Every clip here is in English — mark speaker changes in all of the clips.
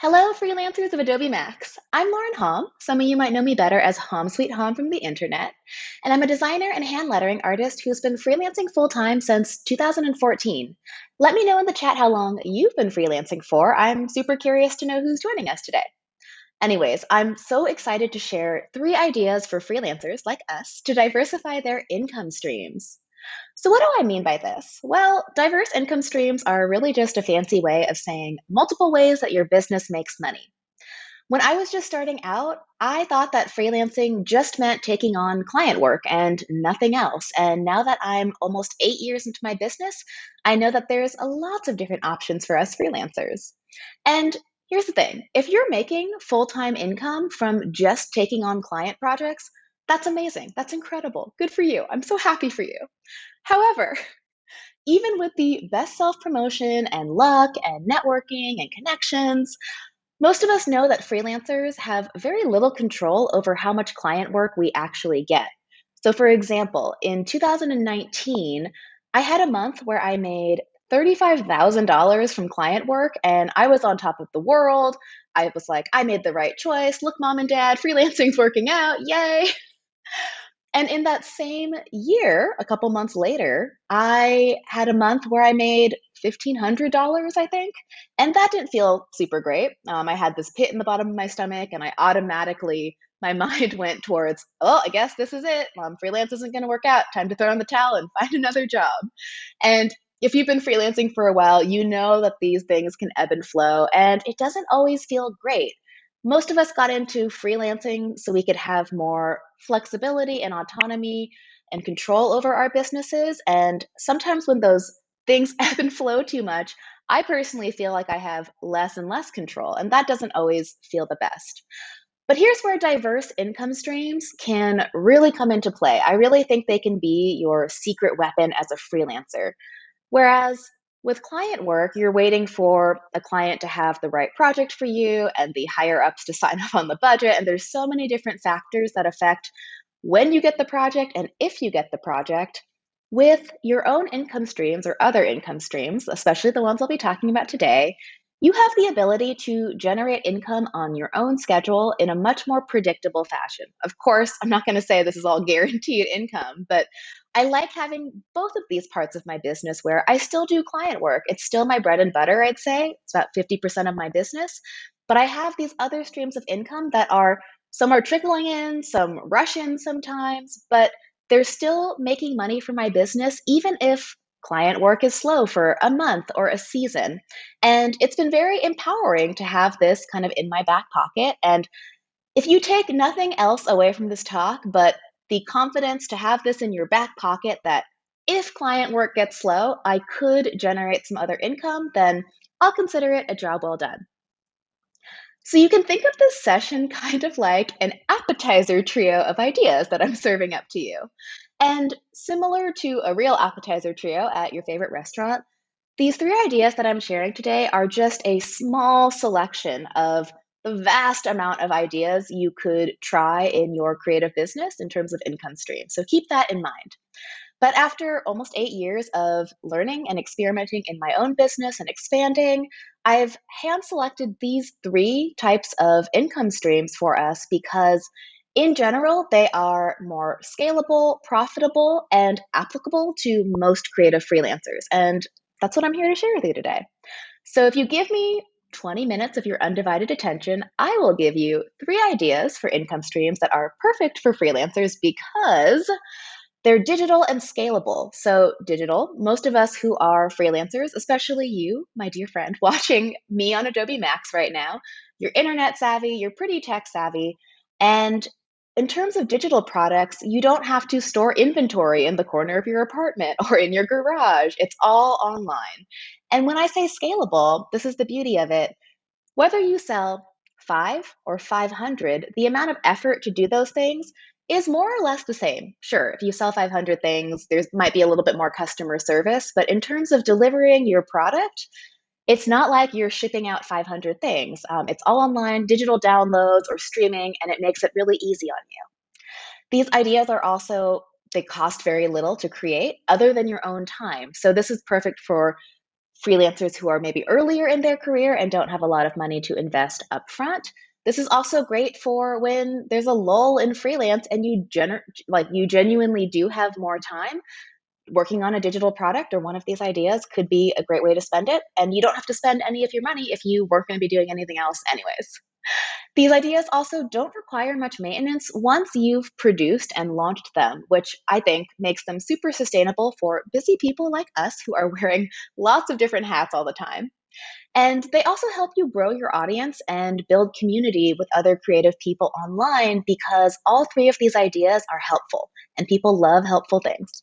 Speaker 1: Hello, freelancers of Adobe Max. I'm Lauren Hom. Some of you might know me better as Hom Sweet Hom from the internet. And I'm a designer and hand lettering artist who's been freelancing full time since 2014. Let me know in the chat how long you've been freelancing for. I'm super curious to know who's joining us today. Anyways, I'm so excited to share 3 ideas for freelancers like us to diversify their income streams. So, what do I mean by this? Well, diverse income streams are really just a fancy way of saying multiple ways that your business makes money. When I was just starting out, I thought that freelancing just meant taking on client work and nothing else. And now that I'm almost 8 years into my business, I know that there's a lots of different options for us freelancers. And here's the thing, if you're making full time income from just taking on client projects, that's amazing. That's incredible. Good for you. I'm so happy for you. However, even with the best self promotion and luck and networking and connections, most of us know that freelancers have very little control over how much client work we actually get. So, for example, in 2019, I had a month where I made $35,000 from client work, and I was on top of the world. I was like, I made the right choice. Look, mom and dad, freelancing's working out. Yay. And in that same year, a couple months later, I had a month where I made $1,500, I think. And that didn't feel super great. I had this pit in the bottom of my stomach, and I automatically, my mind went towards, oh, I guess this is it. Freelance isn't going to work out. Time to throw in the towel and find another job. And if you've been freelancing for a while, you know that these things can ebb and flow, and it doesn't always feel great. Most of us got into freelancing so we could have more flexibility and autonomy and control over our businesses. And sometimes when those things ebb and flow too much, I personally feel like I have less and less control, and that doesn't always feel the best. But here's where diverse income streams can really come into play. I really think they can be your secret weapon as a freelancer. Whereas with client work, you're waiting for a client to have the right project for you and the higher ups to sign off on the budget. And there's so many different factors that affect when you get the project and if you get the project. With your own income streams or other income streams, especially the ones I'll be talking about today, you have the ability to generate income on your own schedule in a much more predictable fashion. Of course, I'm not going to say this is all guaranteed income, but I like having both of these parts of my business where I still do client work. It's still my bread and butter, I'd say. It's about 50% of my business. But I have these other streams of income that are some are trickling in, some rush in sometimes, but they're still making money for my business, even if client work is slow for a month or a season. And it's been very empowering to have this kind of in my back pocket. And if you take nothing else away from this talk, but the confidence to have this in your back pocket that if client work gets slow, I could generate some other income, then I'll consider it a job well done. So you can think of this session kind of like an appetizer trio of ideas that I'm serving up to you. And similar to a real appetizer trio at your favorite restaurant, these 3 ideas that I'm sharing today are just a small selection of the vast amount of ideas you could try in your creative business in terms of income stream. So keep that in mind. But after almost 8 years of learning and experimenting in my own business and expanding, I've hand selected these 3 types of income streams for us because, in general, they are more scalable, profitable, and applicable to most creative freelancers. And that's what I'm here to share with you today. So if you give me 20 minutes of your undivided attention, I will give you 3 ideas for income streams that are perfect for freelancers because they're digital and scalable. So, digital, most of us who are freelancers, especially you, my dear friend, watching me on Adobe Max right now, you're internet savvy, you're pretty tech savvy. And in terms of digital products, you don't have to store inventory in the corner of your apartment or in your garage. It's all online. And when I say scalable, this is the beauty of it. Whether you sell 5 or 500, the amount of effort to do those things is more or less the same. Sure, if you sell 500 things, there might be a little bit more customer service, but in terms of delivering your product, it's not like you're shipping out 500 things. It's all online, digital downloads or streaming, and it makes it really easy on you. These ideas are also, they cost very little to create other than your own time. So this is perfect for freelancers who are maybe earlier in their career and don't have a lot of money to invest upfront. This is also great for when there's a lull in freelance and you genuinely do have more time. Working on a digital product or one of these ideas could be a great way to spend it, and you don't have to spend any of your money if you weren't going to be doing anything else anyways. These ideas also don't require much maintenance once you've produced and launched them, which I think makes them super sustainable for busy people like us who are wearing lots of different hats all the time. And they also help you grow your audience and build community with other creative people online because all three of these ideas are helpful, and people love helpful things.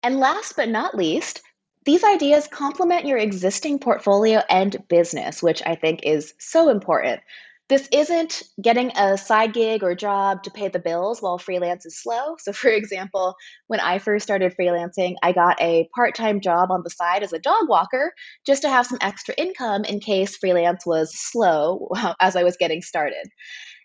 Speaker 1: And last but not least, these ideas complement your existing portfolio and business, which I think is so important. This isn't getting a side gig or job to pay the bills while freelance is slow. So, for example, when I first started freelancing, I got a part time job on the side as a dog walker just to have some extra income in case freelance was slow as I was getting started.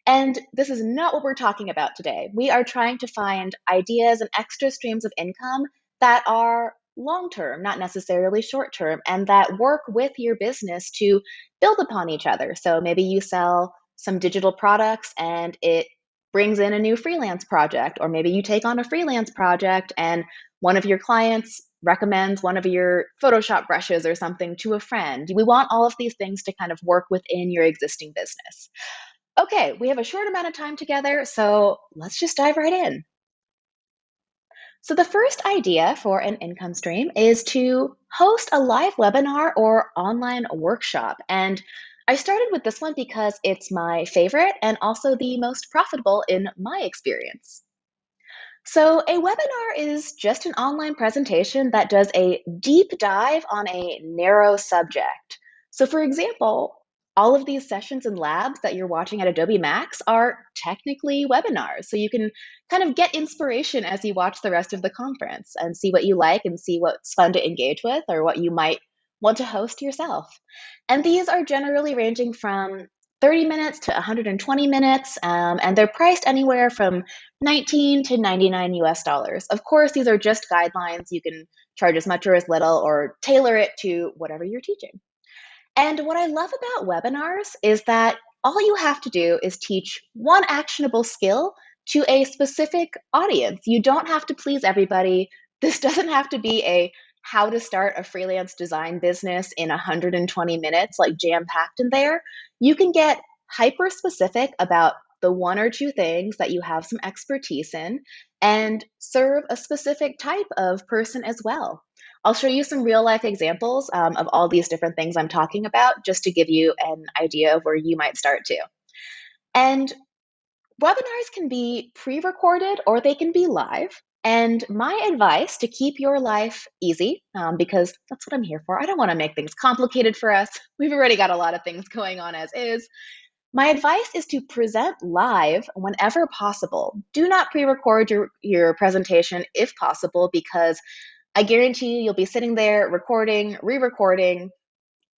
Speaker 1: And this is not what we're talking about today. We are trying to find ideas and extra streams of income that are long term, not necessarily short term, and that work with your business to build upon each other. So maybe you sell some digital products and it brings in a new freelance project, or maybe you take on a freelance project and one of your clients recommends one of your Photoshop brushes or something to a friend. We want all of these things to kind of work within your existing business. Okay, we have a short amount of time together, so let's just dive right in. So, the first idea for an income stream is to host a live webinar or online workshop. And I started with this one because it's my favorite and also the most profitable in my experience. So, a webinar is just an online presentation that does a deep dive on a narrow subject. So, for example, all of these sessions and labs that you're watching at Adobe Max are technically webinars. So, you can kind of get inspiration as you watch the rest of the conference and see what you like and see what's fun to engage with or what you might want to host yourself. And these are generally ranging from 30 minutes to 120 minutes, and they're priced anywhere from 19 to 99 US dollars. Of course, these are just guidelines. You can charge as much or as little or tailor it to whatever you're teaching. And what I love about webinars is that all you have to do is teach one actionable skill to a specific audience. You don't have to please everybody. This doesn't have to be a how to start a freelance design business in 120 minutes, like jam packed in there. You can get hyper specific about the one or two things that you have some expertise in and serve a specific type of person as well. I'll show you some real life examples of all these different things I'm talking about just to give you an idea of where you might start too. And webinars can be pre recorded or they can be live. And my advice to keep your life easy, because that's what I'm here for, I don't want to make things complicated for us. We've already got a lot of things going on as is. My advice is to present live whenever possible. Do not pre record your presentation if possible, because I guarantee you'll be sitting there recording, re recording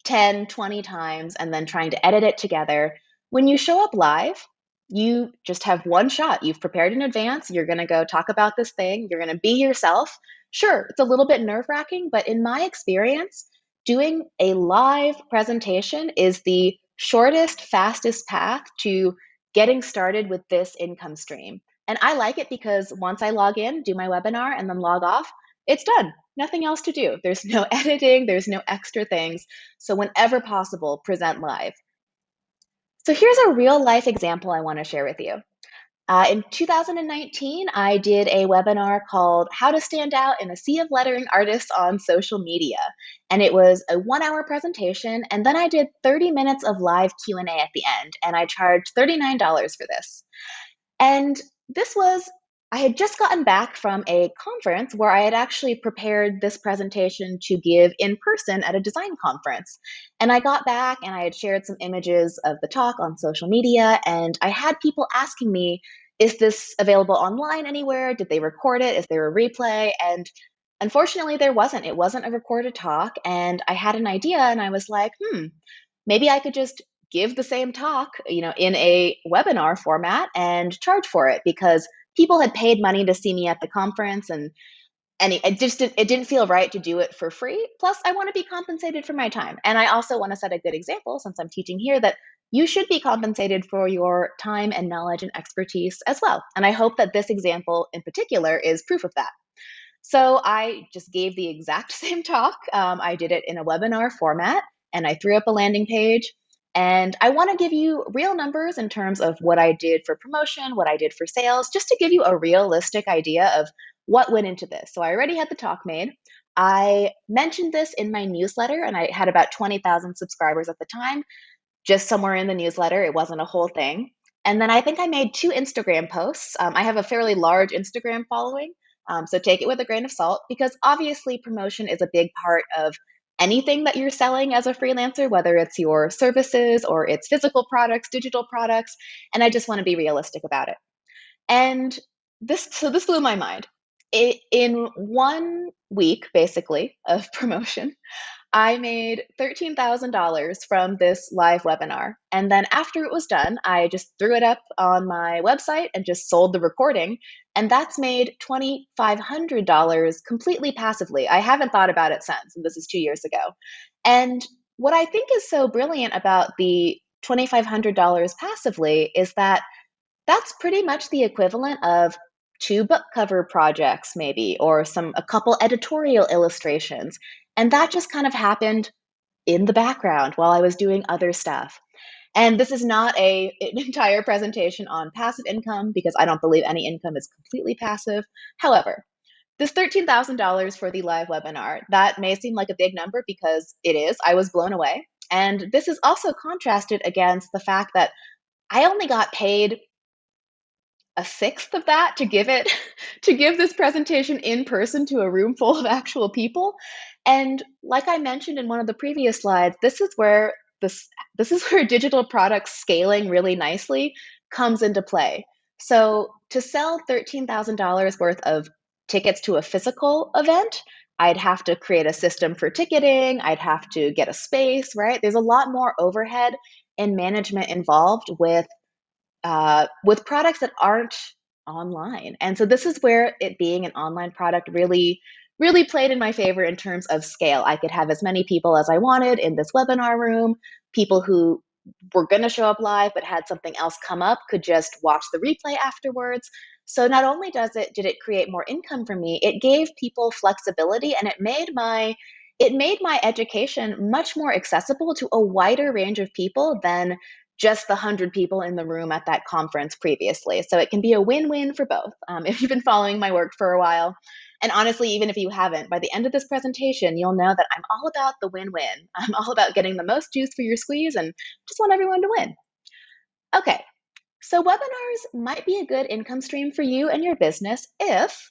Speaker 1: 10, 20 times, and then trying to edit it together. When you show up live, you just have one shot. You've prepared in advance. You're going to go talk about this thing. You're going to be yourself. Sure, it's a little bit nerve wracking, but in my experience, doing a live presentation is the shortest, fastest path to getting started with this income stream. And I like it because once I log in, do my webinar, and then log off, it's done. Nothing else to do. There's no editing, there's no extra things. So, whenever possible, present live. So, here's a real life example I want to share with you. In 2019, I did a webinar called How to Stand Out in a Sea of Lettering Artists on Social Media. And it was a 1 hour presentation. And then I did 30 minutes of live Q&A at the end. And I charged $39 for this. And this was, I had just gotten back from a conference where I had actually prepared this presentation to give in person at a design conference. And I got back and I had shared some images of the talk on social media. And I had people asking me, is this available online anywhere? Did they record it? Is there a replay? And unfortunately, there wasn't. It wasn't a recorded talk. And I had an idea and I was like, maybe I could just give the same talk, in a webinar format and charge for it, because people had paid money to see me at the conference and it didn't feel right to do it for free. Plus, I want to be compensated for my time. And I also want to set a good example, since I'm teaching here, that you should be compensated for your time and knowledge and expertise as well. And I hope that this example in particular is proof of that. So I just gave the exact same talk. I did it in a webinar format, and I threw up a landing page. And I want to give you real numbers in terms of what I did for promotion, what I did for sales, just to give you a realistic idea of what went into this. So I already had the talk made. I mentioned this in my newsletter, and I had about 20,000 subscribers at the time, just somewhere in the newsletter. It wasn't a whole thing. And then I think I made 2 Instagram posts. I have a fairly large Instagram following, so take it with a grain of salt, because obviously promotion is a big part of anything that you're selling as a freelancer, whether it's your services or it's physical products, digital products. And I just want to be realistic about it. And this blew my mind. In 1 week, basically, of promotion, I made $13,000 from this live webinar. And then after it was done, I just threw it up on my website and just sold the recording. And that's made $2,500 completely passively. I haven't thought about it since, and this is 2 years ago. And what I think is so brilliant about the $2,500 passively is that that's pretty much the equivalent of 2 book cover projects, maybe, or a couple editorial illustrations. And that just kind of happened in the background while I was doing other stuff. And this is not an entire presentation on passive income, because I don't believe any income is completely passive. However, this $13,000 for the live webinar, that may seem like a big number, because it is. I was blown away. And this is also contrasted against the fact that I only got paid a sixth of that to give it to give this presentation in person to a room full of actual people. And like I mentioned in one of the previous slides, this is where digital product scaling really nicely comes into play. So to sell $13,000 worth of tickets to a physical event, I'd have to create a system for ticketing, I'd have to get a space, right? There's a lot more overhead and management involved with products that aren't online. And so this is where it being an online product really played in my favor in terms of scale. I could have as many people as I wanted in this webinar room. People who were going to show up live but had something else come up could just watch the replay afterwards. So not only did it create more income for me, it gave people flexibility, and it made my education much more accessible to a wider range of people than just the 100 people in the room at that conference previously. So it can be a win-win for both. If you've been following my work for a while, and honestly, even if you haven't, by the end of this presentation, you'll know that I'm all about the win-win. I'm all about getting the most juice for your squeeze and just want everyone to win. Okay, so webinars might be a good income stream for you and your business if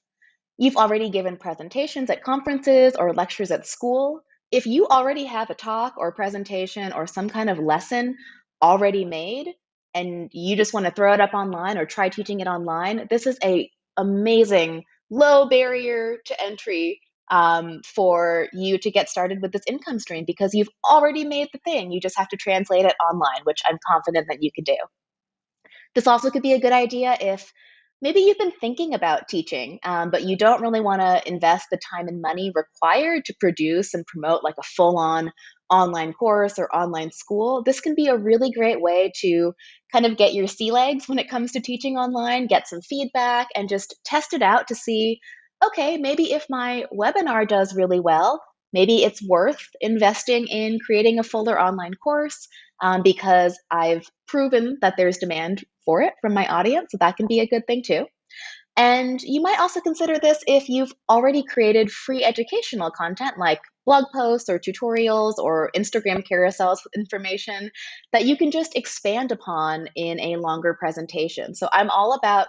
Speaker 1: you've already given presentations at conferences or lectures at school. If you already have a talk or presentation or some kind of lesson already made and you just want to throw it up online or try teaching it online, this is a amazing low barrier to entry for you to get started with this income stream, because you've already made the thing. You just have to translate it online, which I'm confident that you can do. This also could be a good idea if maybe you've been thinking about teaching, but you don't really want to invest the time and money required to produce and promote like a full-on online course or online school. This can be a really great way to kind of get your sea legs when it comes to teaching online, get some feedback, and just test it out to see, okay, maybe if my webinar does really well, maybe it's worth investing in creating a fuller online course, because I've proven that there's demand for it from my audience. So that can be a good thing too. And you might also consider this if you've already created free educational content like blog posts or tutorials or Instagram carousels with information that you can just expand upon in a longer presentation. So I'm all about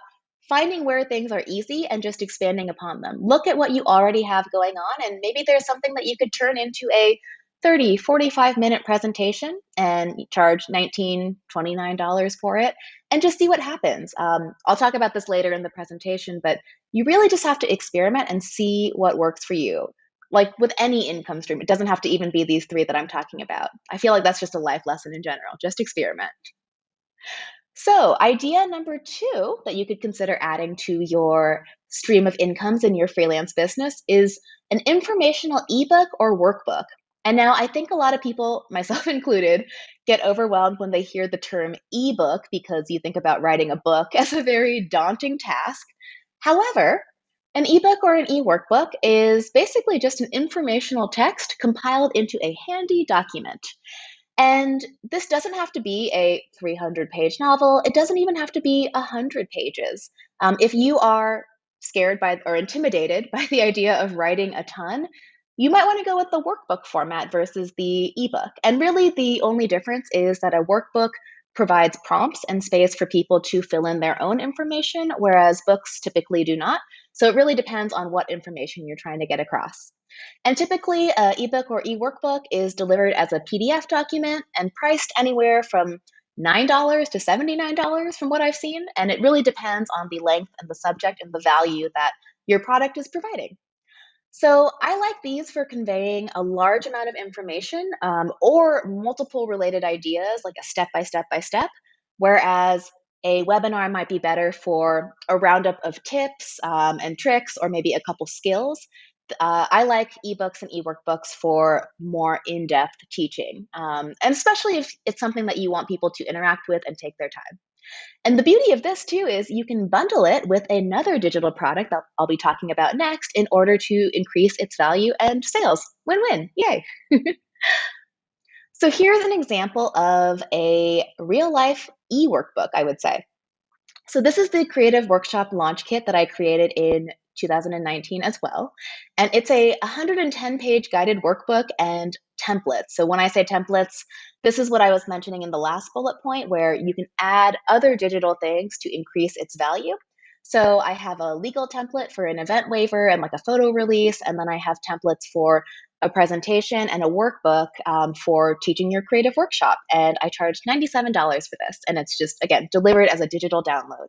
Speaker 1: finding where things are easy and just expanding upon them. Look at what you already have going on, and maybe there's something that you could turn into a 30, 45-minute presentation and charge $19, $29 for it, and just see what happens. I'll talk about this later in the presentation, but you really just have to experiment and see what works for you. Like with any income stream, it doesn't have to even be these 3 that I'm talking about. I feel like that's just a life lesson in general. Just experiment. So, idea number two that you could consider adding to your stream of incomes in your freelance business is an informational ebook or workbook. And now I think a lot of people, myself included, get overwhelmed when they hear the term ebook because you think about writing a book as a very daunting task. However, an ebook or an e-workbook is basically just an informational text compiled into a handy document. And this doesn't have to be a 300-page novel. It doesn't even have to be 100 pages. If you are scared by or intimidated by the idea of writing a ton, you might want to go with the workbook format versus the ebook. And really, the only difference is that a workbook provides prompts and space for people to fill in their own information, whereas books typically do not. So it really depends on what information you're trying to get across. And typically, an ebook or e-workbook is delivered as a PDF document and priced anywhere from $9 to $79 from what I've seen. And it really depends on the length and the subject and the value that your product is providing. So I like these for conveying a large amount of information or multiple related ideas, like a step by step by step, whereas a webinar might be better for a roundup of tips and tricks or maybe a couple skills. I like ebooks and eWorkbooks for more in depth teaching, and especially if it's something that you want people to interact with and take their time. And the beauty of this too is you can bundle it with another digital product that I'll be talking about next in order to increase its value and sales. Win win. Yay. So here's an example of a real life e workbook, I would say. So this is the Creative Workshop launch kit that I created in 2019 as well. And it's a 110-page guided workbook and templates. So when I say templates, this is what I was mentioning in the last bullet point where you can add other digital things to increase its value. So I have a legal template for an event waiver and like a photo release, and then I have templates for a presentation and a workbook for teaching your creative workshop. And I charge $97 for this. And it's just, again, delivered as a digital download.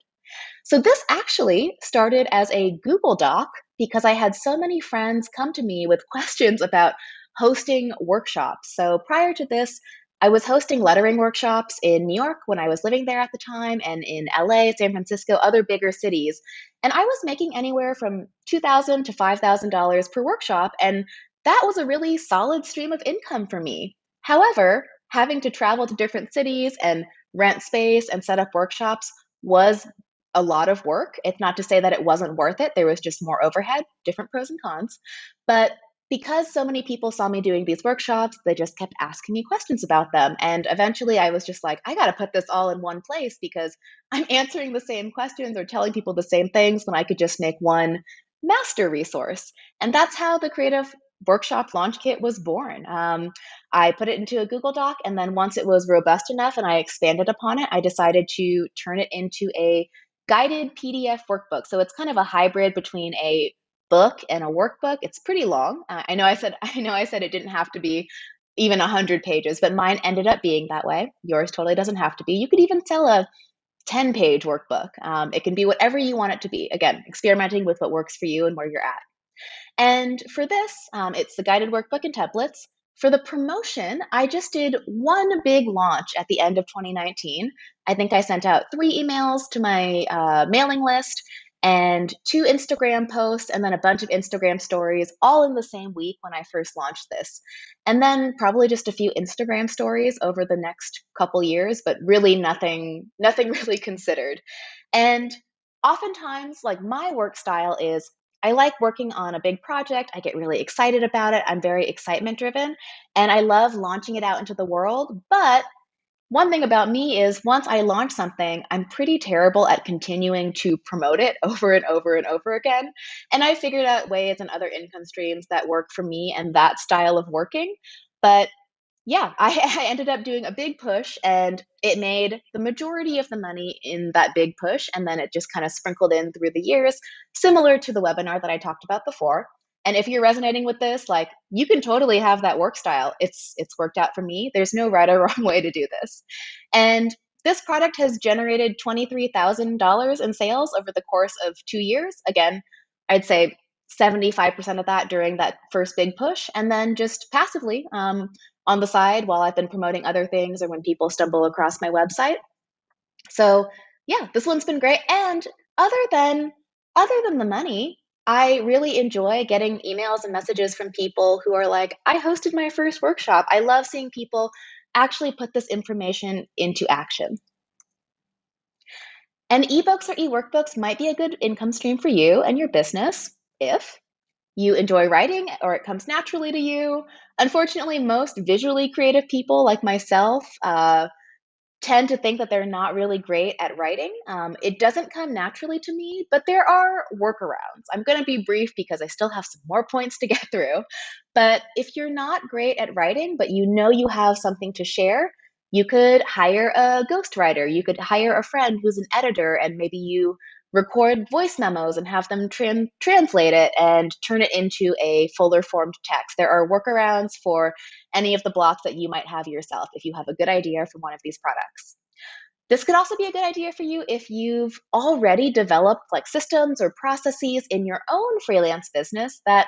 Speaker 1: So this actually started as a Google Doc because I had so many friends come to me with questions about hosting workshops. So prior to this, I was hosting lettering workshops in New York when I was living there at the time, and in LA, San Francisco, other bigger cities. And I was making anywhere from $2,000 to $5,000 per workshop. And that was a really solid stream of income for me. However, having to travel to different cities and rent space and set up workshops was a lot of work. It's not to say that it wasn't worth it. There was just more overhead, different pros and cons. But because so many people saw me doing these workshops, they just kept asking me questions about them. And eventually I was just like, I got to put this all in one place because I'm answering the same questions or telling people the same things when I could just make one master resource. And that's how the Creative Workshop Launch Kit was born. I put it into a Google Doc, and then once it was robust enough and I expanded upon it, I decided to turn it into a guided PDF workbook. So it's kind of a hybrid between a book and a workbook. It's pretty long. I know I said it didn't have to be even 100 pages, but mine ended up being that way. Yours totally doesn't have to be. You could even sell a 10-page workbook. It can be whatever you want it to be. Again, experimenting with what works for you and where you're at. And for this, it's the guided workbook and templates. For the promotion, I just did one big launch at the end of 2019. I think I sent out 3 emails to my mailing list and 2 Instagram posts, and then a bunch of Instagram stories all in the same week when I first launched this. And then probably just a few Instagram stories over the next couple years, but really nothing really considered. And oftentimes, like my work style is I like working on a big project. I get really excited about it. I'm very excitement driven and I love launching it out into the world. But one thing about me is once I launch something, I'm pretty terrible at continuing to promote it over and over and over again. And I figured out ways and other income streams that work for me and that style of working. But yeah, I ended up doing a big push and it made the majority of the money in that big push. And then it just kind of sprinkled in through the years, similar to the webinar that I talked about before. And if you're resonating with this, like you can totally have that work style. It's worked out for me. There's no right or wrong way to do this. And this product has generated $23,000 in sales over the course of 2 years. Again, I'd say 75% of that during that first big push, and then just passively on the side while I've been promoting other things or when people stumble across my website. So yeah, this one's been great. And other than other than the money, I really enjoy getting emails and messages from people who are like, I hosted my first workshop. I love seeing people actually put this information into action. And ebooks or eworkbooks might be a good income stream for you and your business if you enjoy writing or it comes naturally to you. Unfortunately, most visually creative people like myself tend to think that they're not really great at writing. It doesn't come naturally to me, but there are workarounds. I'm going to be brief because I still have some more points to get through. But if you're not great at writing, but you know you have something to share, you could hire a ghostwriter. You could hire a friend who's an editor, and maybe you record voice memos and have them translate it and turn it into a fuller formed text. There are workarounds for any of the blocks that you might have yourself if you have a good idea for one of these products. This could also be a good idea for you if you've already developed like systems or processes in your own freelance business that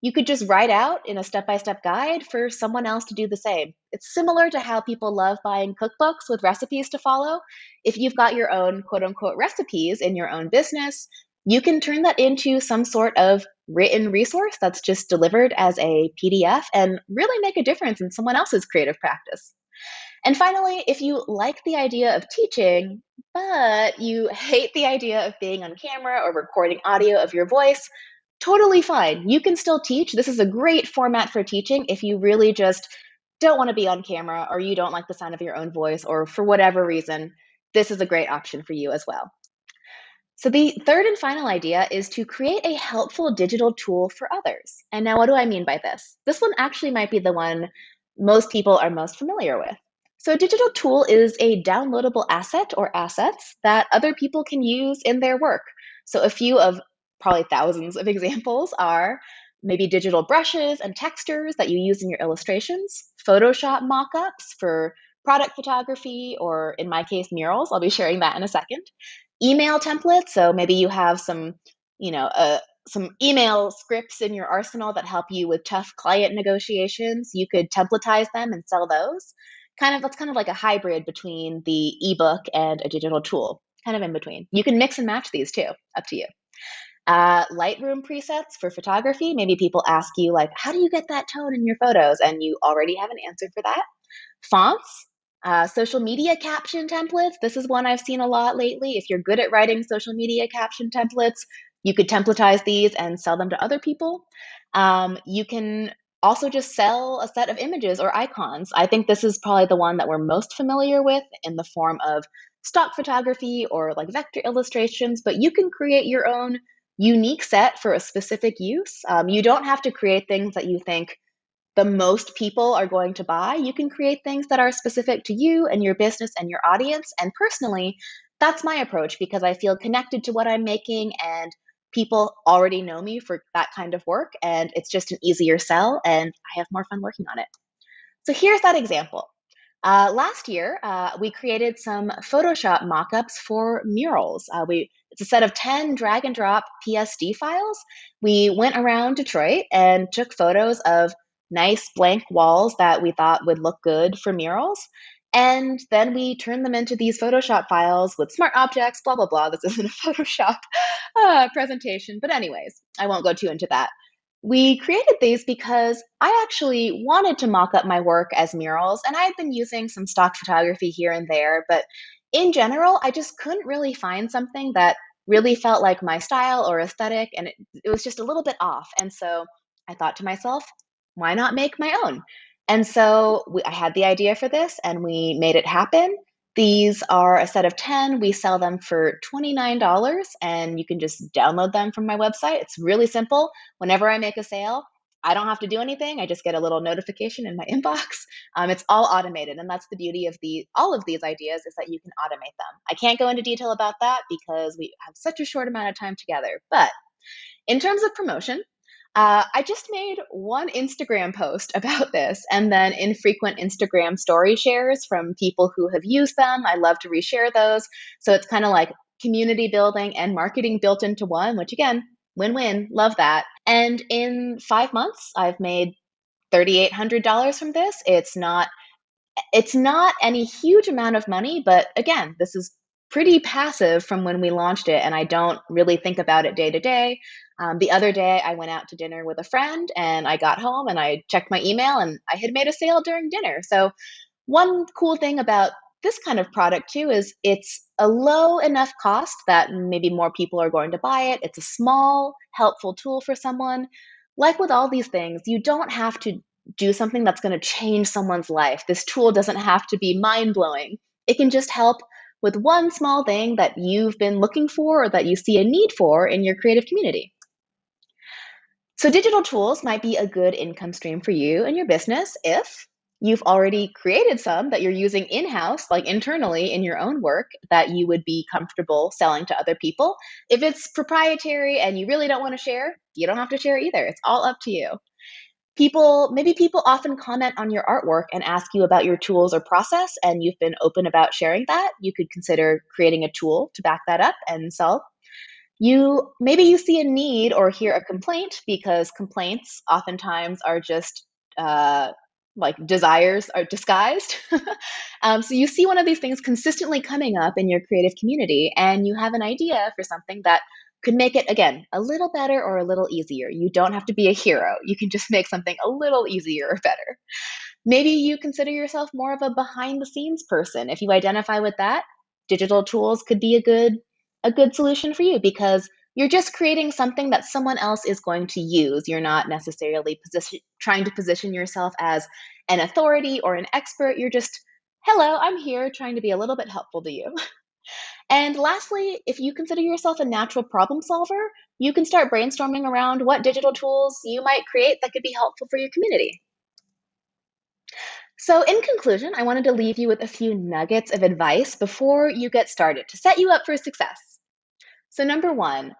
Speaker 1: you could just write out in a step-by-step guide for someone else to do the same. It's similar to how people love buying cookbooks with recipes to follow. If you've got your own quote unquote recipes in your own business, you can turn that into some sort of written resource that's just delivered as a PDF and really make a difference in someone else's creative practice. And finally, if you like the idea of teaching, but you hate the idea of being on camera or recording audio of your voice, totally fine. You can still teach. This is a great format for teaching if you really just don't want to be on camera or you don't like the sound of your own voice or for whatever reason, this is a great option for you as well. So the third and final idea is to create a helpful digital tool for others. And now what do I mean by this? This one actually might be the one most people are most familiar with. So a digital tool is a downloadable asset or assets that other people can use in their work. So a few of probably thousands of examples are maybe digital brushes and textures that you use in your illustrations, Photoshop mockups for product photography, or in my case, murals. I'll be sharing that in a second. Email templates. So maybe you have some email scripts in your arsenal that help you with tough client negotiations. You could templatize them and sell those. That's kind of like a hybrid between the ebook and a digital tool, kind of in between. You can mix and match these too, up to you. Lightroom presets for photography. Maybe people ask you, like, how do you get that tone in your photos? And you already have an answer for that. Fonts, social media caption templates. This is one I've seen a lot lately. If you're good at writing social media caption templates, you could templatize these and sell them to other people. You can also just sell a set of images or icons. I think this is probably the one that we're most familiar with in the form of stock photography or like vector illustrations, but you can create your own unique set for a specific use. You don't have to create things that you think the most people are going to buy. You can create things that are specific to you and your business and your audience. And personally, that's my approach because I feel connected to what I'm making and people already know me for that kind of work. And it's just an easier sell and I have more fun working on it. So here's that example. Last year, we created some Photoshop mockups for murals. It's a set of 10 drag and drop PSD files. We went around Detroit and took photos of nice blank walls that we thought would look good for murals. And then we turned them into these Photoshop files with smart objects, blah, blah, blah. This isn't a Photoshop presentation. But, anyways, I won't go too into that. We created these because I actually wanted to mock up my work as murals, and I had been using some stock photography here and there, but in general, I just couldn't really find something that really felt like my style or aesthetic, and it was just a little bit off. And so I thought to myself, why not make my own? And so I had the idea for this, and we made it happen. These are a set of 10. We sell them for $29, and you can just download them from my website. It's really simple. Whenever I make a sale, I don't have to do anything. I just get a little notification in my inbox. It's all automated, and that's the beauty of all of these ideas is that you can automate them. I can't go into detail about that because we have such a short amount of time together. But in terms of promotion, I just made one Instagram post about this and then infrequent Instagram story shares from people who have used them. I love to reshare those. So it's kind of like community building and marketing built into one, which again, win-win, love that. And in 5 months, I've made $3,800 from this. It's not any huge amount of money, but again, this is pretty passive from when we launched it, and I don't really think about it day to day. The other day, I went out to dinner with a friend, and I got home and I checked my email, and I had made a sale during dinner. So one cool thing about this kind of product too is it's a low enough cost that maybe more people are going to buy it. It's a small, helpful tool for someone. Like with all these things, you don't have to do something that's going to change someone's life. This tool doesn't have to be mind blowing. It can just help with one small thing that you've been looking for or that you see a need for in your creative community. So digital tools might be a good income stream for you and your business if you've already created some that you're using in-house, like internally in your own work, that you would be comfortable selling to other people. If it's proprietary and you really don't want to share, you don't have to share either. It's all up to you. Maybe people often comment on your artwork and ask you about your tools or process, and you've been open about sharing that. You could consider creating a tool to back that up and sell. Maybe you see a need or hear a complaint, because complaints oftentimes are just like desires are disguised. So you see one of these things consistently coming up in your creative community, and you have an idea for something that could make it, again, a little better or a little easier. You don't have to be a hero. You can just make something a little easier or better. Maybe you consider yourself more of a behind the scenes person. If you identify with that, digital tools could be a good solution for you, because you're just creating something that someone else is going to use. You're not necessarily trying to position yourself as an authority or an expert. You're just, hello, I'm here trying to be a little bit helpful to you. And lastly, if you consider yourself a natural problem solver, you can start brainstorming around what digital tools you might create that could be helpful for your community. So, in conclusion, I wanted to leave you with a few nuggets of advice before you get started to set you up for success. So, number one,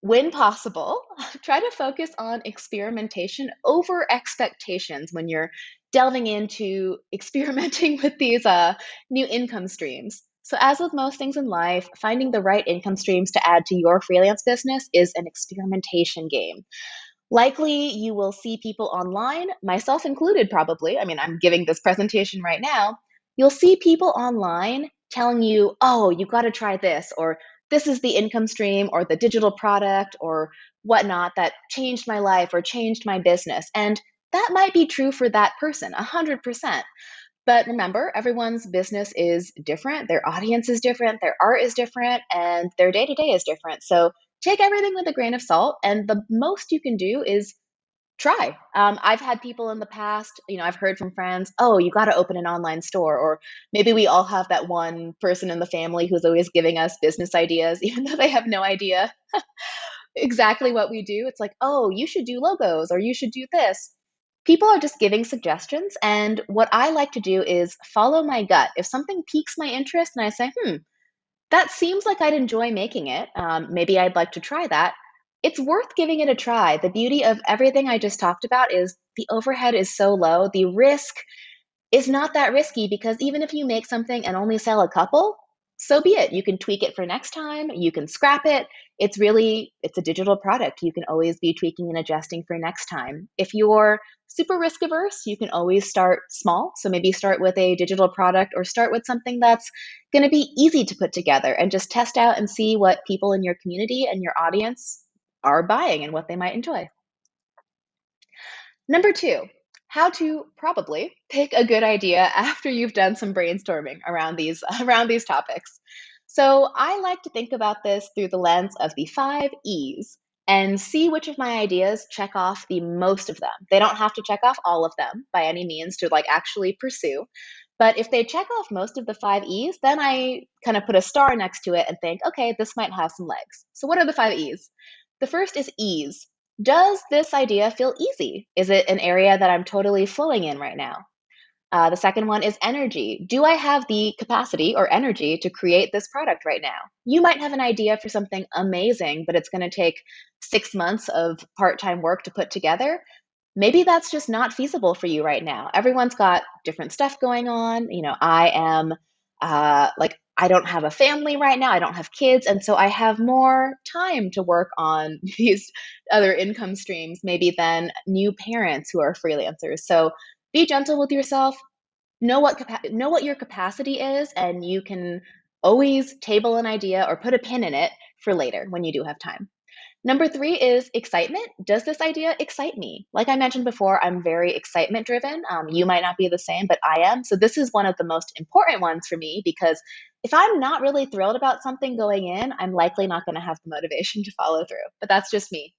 Speaker 1: when possible, try to focus on experimentation over expectations when you're delving into experimenting with these new income streams. So, as with most things in life, finding the right income streams to add to your freelance business is an experimentation game. Likely, you will see people online, myself included, probably. I mean, I'm giving this presentation right now. You'll see people online telling you, oh, you got to try this, or this is the income stream, or the digital product, or whatnot that changed my life or changed my business. And that might be true for that person, 100%. But remember, everyone's business is different, their audience is different, their art is different, and their day to day is different. So take everything with a grain of salt, and the most you can do is try. I've had people in the past, I've heard from friends, oh, you got to open an online store. Or maybe we all have that one person in the family who's always giving us business ideas, even though they have no idea exactly what we do. It's like, oh, you should do logos or you should do this. People are just giving suggestions. And what I like to do is follow my gut. If something piques my interest and I say, that seems like I'd enjoy making it, maybe I'd like to try that, it's worth giving it a try. The beauty of everything I just talked about is the overhead is so low. The risk is not that risky, because even if you make something and only sell a couple, so be it. You can tweak it for next time. You can scrap it. It's a digital product. You can always be tweaking and adjusting for next time. If you're super risk averse, you can always start small. So maybe start with a digital product, or start with something that's going to be easy to put together, and just test out and see what people in your community and your audience are buying and what they might enjoy. Number two, how to probably pick a good idea after you've done some brainstorming around these around these topics. So I like to think about this through the lens of the 5 E's and see which of my ideas check off the most of them. They don't have to check off all of them by any means to actually pursue. But if they check off most of the 5 E's, then I kind of put a star next to it and think, okay, this might have some legs. So what are the 5 E's? The first is ease. Does this idea feel easy? Is it an area that I'm totally flowing in right now? The second one is energy. Do I have the capacity or energy to create this product right now? You might have an idea for something amazing, but it's going to take 6 months of part time work to put together. Maybe that's just not feasible for you right now. Everyone's got different stuff going on. I am I don't have a family right now. I don't have kids. And so I have more time to work on these other income streams, maybe than new parents who are freelancers. So be gentle with yourself. Know what your capacity is, and you can Always table an idea or put a pin in it for later when you do have time. Number three is excitement. Does this idea excite me? Like I mentioned before, I'm very excitement driven. You might not be the same, but I am. So this is one of the most important ones for me because if I'm not really thrilled about something going in, I'm likely not going to have the motivation to follow through. But that's just me.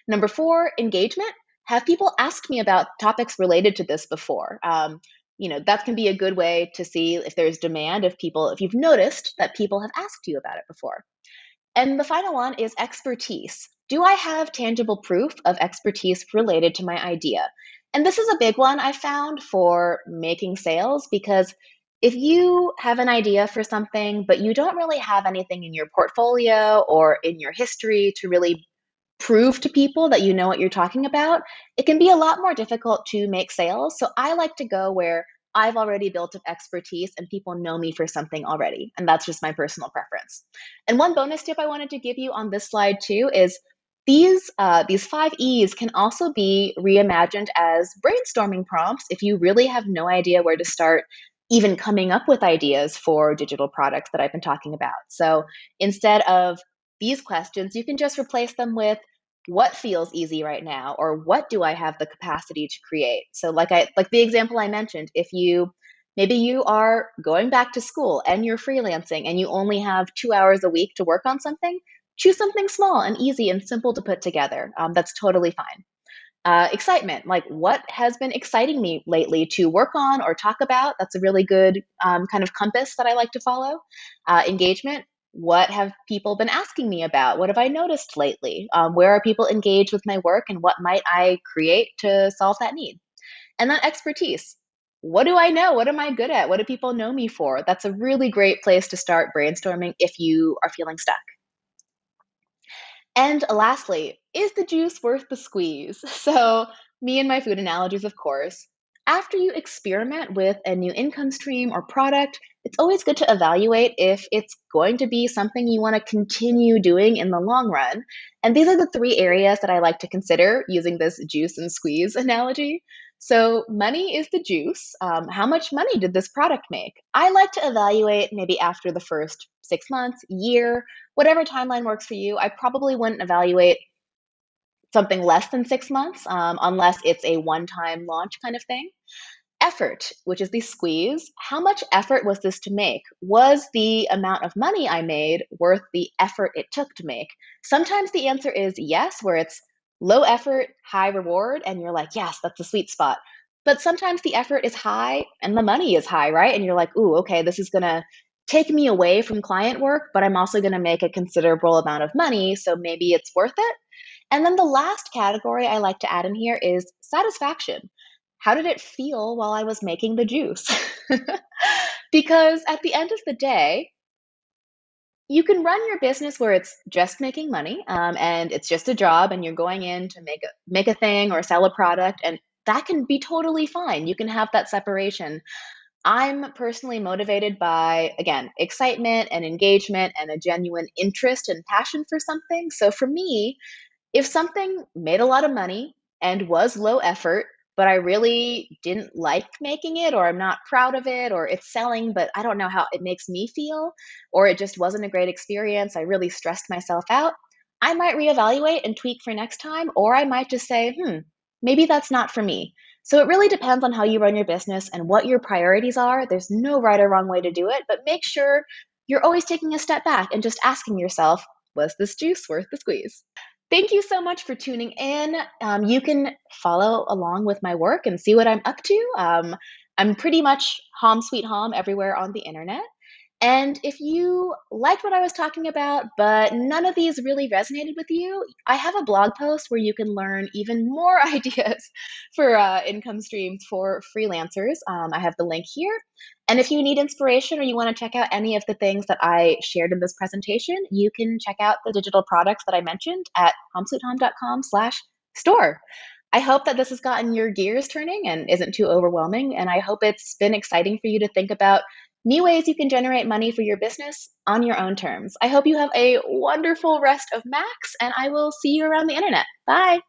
Speaker 1: Number four, engagement. Have people asked me about topics related to this before? That can be a good way to see if there's demand, if you've noticed that people have asked you about it before. And the final one is expertise. Do I have tangible proof of expertise related to my idea? And this is a big one I found for making sales because if you have an idea for something, but you don't really have anything in your portfolio or in your history to really prove to people that you know what you're talking about, it can be a lot more difficult to make sales. So I like to go where I've already built up expertise and people know me for something already. And that's just my personal preference. And one bonus tip I wanted to give you on this slide too is these 5 E's can also be reimagined as brainstorming prompts if you really have no idea where to start even coming up with ideas for digital products that I've been talking about. So instead of these questions, you can just replace them with what feels easy right now or what do I have the capacity to create. So like the example I mentioned, if maybe you are going back to school and you're freelancing and you only have 2 hours a week to work on something, choose something small and easy and simple to put together. That's totally fine. Excitement, like what has been exciting me lately to work on or talk about. That's a really good kind of compass that I like to follow. Engagement, what have people been asking me about? What have I noticed lately? Where are people engaged with my work and what might I create to solve that need? And then expertise. What do I know? What am I good at? What do people know me for? That's a really great place to start brainstorming if you are feeling stuck. And lastly, is the juice worth the squeeze? So, me and my food analogies, of course. After you experiment with a new income stream or product, it's always good to evaluate if it's going to be something you want to continue doing in the long run. And these are the 3 areas that I like to consider using this juice and squeeze analogy. So, money is the juice. How much money did this product make? I like to evaluate maybe after the first 6 months, year, whatever timeline works for you. I probably wouldn't evaluate something less than 6 months unless it's a one-time launch kind of thing. Effort, which is the squeeze. How much effort was this to make? Was the amount of money I made worth the effort it took to make? Sometimes the answer is yes, where it's low effort, high reward, and you're like, yes, that's the sweet spot. But sometimes the effort is high and the money is high, right? And you're like, ooh, okay, this is going to take me away from client work, but I'm also going to make a considerable amount of money, so maybe it's worth it. And then the last category I like to add in here is satisfaction. How did it feel while I was making the juice? Because at the end of the day, you can run your business where it's just making money and it's just a job and you're going in to make a thing or sell a product, and that can be totally fine. You can have that separation. I'm personally motivated by, again, excitement and engagement and a genuine interest and passion for something. So for me, if something made a lot of money and was low effort, but I really didn't like making it, or I'm not proud of it, or it's selling, but I don't know how it makes me feel, or it just wasn't a great experience, I really stressed myself out, I might reevaluate and tweak for next time, or I might just say, maybe that's not for me. So it really depends on how you run your business and what your priorities are. There's no right or wrong way to do it, but make sure you're always taking a step back and just asking yourself, was this juice worth the squeeze? Thank you so much for tuning in. You can follow along with my work and see what I'm up to. I'm pretty much Hom Sweet Hom everywhere on the internet. And if you liked what I was talking about, but none of these really resonated with you, I have a blog post where you can learn even more ideas for income streams for freelancers. I have the link here. And if you need inspiration or you want to check out any of the things that I shared in this presentation, you can check out the digital products that I mentioned at homesweethom.com/store. I hope that this has gotten your gears turning and isn't too overwhelming. And I hope it's been exciting for you to think about new ways you can generate money for your business on your own terms. I hope you have a wonderful rest of Max, and I will see you around the internet. Bye.